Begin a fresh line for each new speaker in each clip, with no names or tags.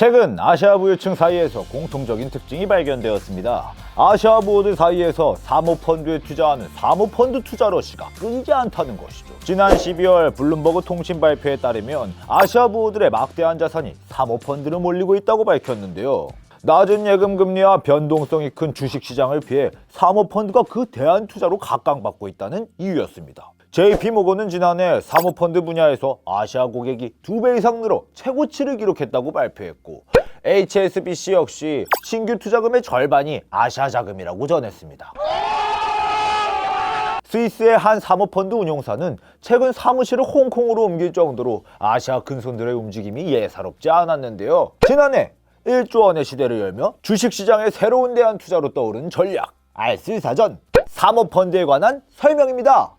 최근 아시아 부유층 사이에서 공통적인 특징이 발견되었습니다. 아시아 부호들 사이에서 사모펀드에 투자하는 사모펀드 투자 러시가 끊이지 않다는 것이죠. 지난 12월 블룸버그 통신 발표에 따르면 아시아 부호들의 막대한 자산이 사모펀드로 몰리고 있다고 밝혔는데요. 낮은 예금 금리와 변동성이 큰 주식시장을 피해 사모펀드가 그 대안 투자로 각광받고 있다는 이유였습니다. JP모건은 지난해 사모펀드 분야에서 아시아 고객이 2배 이상 늘어 최고치를 기록했다고 발표했고, HSBC 역시 신규 투자금의 절반이 아시아 자금이라고 전했습니다. 스위스의 한 사모펀드 운용사는 최근 사무실을 홍콩으로 옮길 정도로 아시아 큰손들의 움직임이 예사롭지 않았는데요. 지난해 1조 원의 시대를 열며 주식시장의 새로운 대안 투자로 떠오른 전략, 알쓸사전 사모펀드에 관한 설명입니다.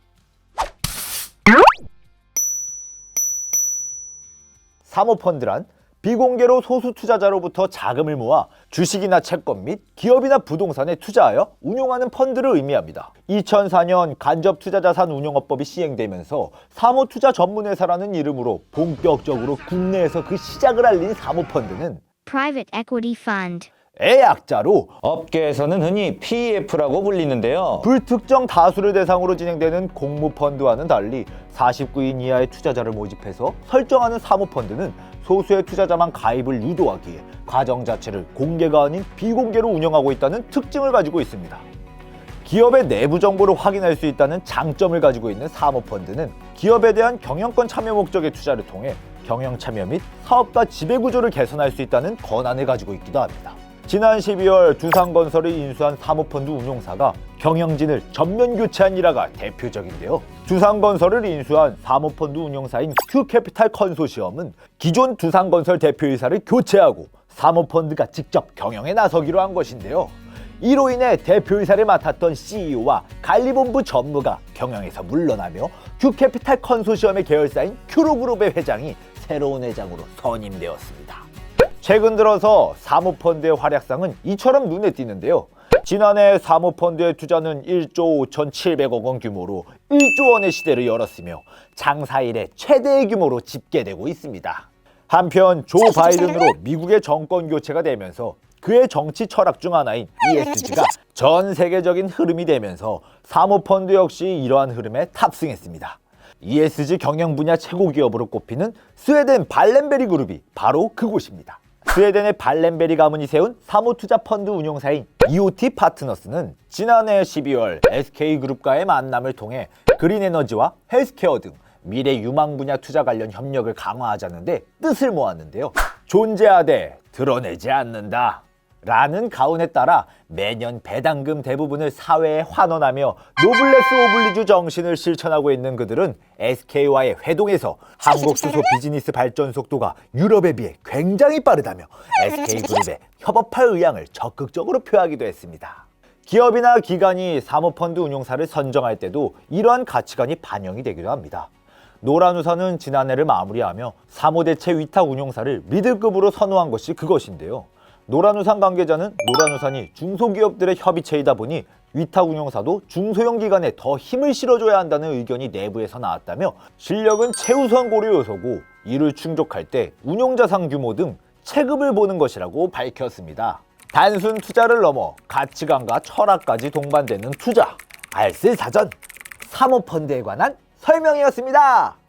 사모펀드란 비공개로 소수 투자자로부터 자금을 모아 주식이나 채권 및 기업이나 부동산에 투자하여 운용하는 펀드를 의미합니다. 2004년 간접투자자산 운용업법이 시행되면서 사모투자 전문회사라는 이름으로 본격적으로 국내에서 그 시작을 알린 사모펀드는
Private Equity Fund.
의 약자로
업계에서는 흔히 PEF라고 불리는데요.
불특정 다수를 대상으로 진행되는 공모펀드와는 달리 49인 이하의 투자자를 모집해서 설정하는 사모펀드는 소수의 투자자만 가입을 유도하기에 과정 자체를 공개가 아닌 비공개로 운영하고 있다는 특징을 가지고 있습니다. 기업의 내부 정보를 확인할 수 있다는 장점을 가지고 있는 사모펀드는 기업에 대한 경영권 참여 목적의 투자를 통해 경영 참여 및 사업가 지배구조를 개선할 수 있다는 권한을 가지고 있기도 합니다. 지난 12월 두산건설을 인수한 사모펀드 운용사가 경영진을 전면 교체한 일화가 대표적인데요. 두산건설을 인수한 사모펀드 운용사인 큐캐피탈 컨소시엄은 기존 두산건설 대표이사를 교체하고 사모펀드가 직접 경영에 나서기로 한 것인데요. 이로 인해 대표이사를 맡았던 CEO와 관리본부 전무가 경영에서 물러나며 큐캐피탈 컨소시엄의 계열사인 큐로그룹의 회장이 새로운 회장으로 선임되었습니다. 최근 들어서 사모펀드의 활약상은 이처럼 눈에 띄는데요. 지난해 사모펀드의 투자는 1조 5,700억 원 규모로 1조 원의 시대를 열었으며 장사 이래 최대의 규모로 집계되고 있습니다. 한편 조 바이든으로 미국의 정권 교체가 되면서 그의 정치 철학 중 하나인 ESG가 전 세계적인 흐름이 되면서 사모펀드 역시 이러한 흐름에 탑승했습니다. ESG 경영 분야 최고 기업으로 꼽히는 스웨덴 발렌베리 그룹이 바로 그곳입니다. 스웨덴의 발렌베리 가문이 세운 사모투자 펀드 운용사인 EOT 파트너스는 지난해 12월 SK그룹과의 만남을 통해 그린에너지와 헬스케어 등 미래 유망 분야 투자 관련 협력을 강화하자는데 뜻을 모았는데요. 존재하되 드러내지 않는다 라는 가훈에 따라 매년 배당금 대부분을 사회에 환원하며 노블레스 오블리주 정신을 실천하고 있는 그들은 SK와의 회동에서 한국 수소 비즈니스 발전 속도가 유럽에 비해 굉장히 빠르다며 SK그룹에 협업할 의향을 적극적으로 표하기도 했습니다. 기업이나 기관이 사모펀드 운용사를 선정할 때도 이러한 가치관이 반영이 되기도 합니다. 노란우산은 지난해를 마무리하며 사모대체 위탁 운용사를 미들급으로 선호한 것이 그것인데요. 노란우산 관계자는 노란우산이 중소기업들의 협의체이다 보니 위탁 운용사도 중소형 기관에 더 힘을 실어줘야 한다는 의견이 내부에서 나왔다며 실력은 최우선 고려 요소고 이를 충족할 때 운용자산 규모 등 체급을 보는 것이라고 밝혔습니다. 단순 투자를 넘어 가치관과 철학까지 동반되는 투자, 알쓸사전 사모펀드에 관한 설명이었습니다.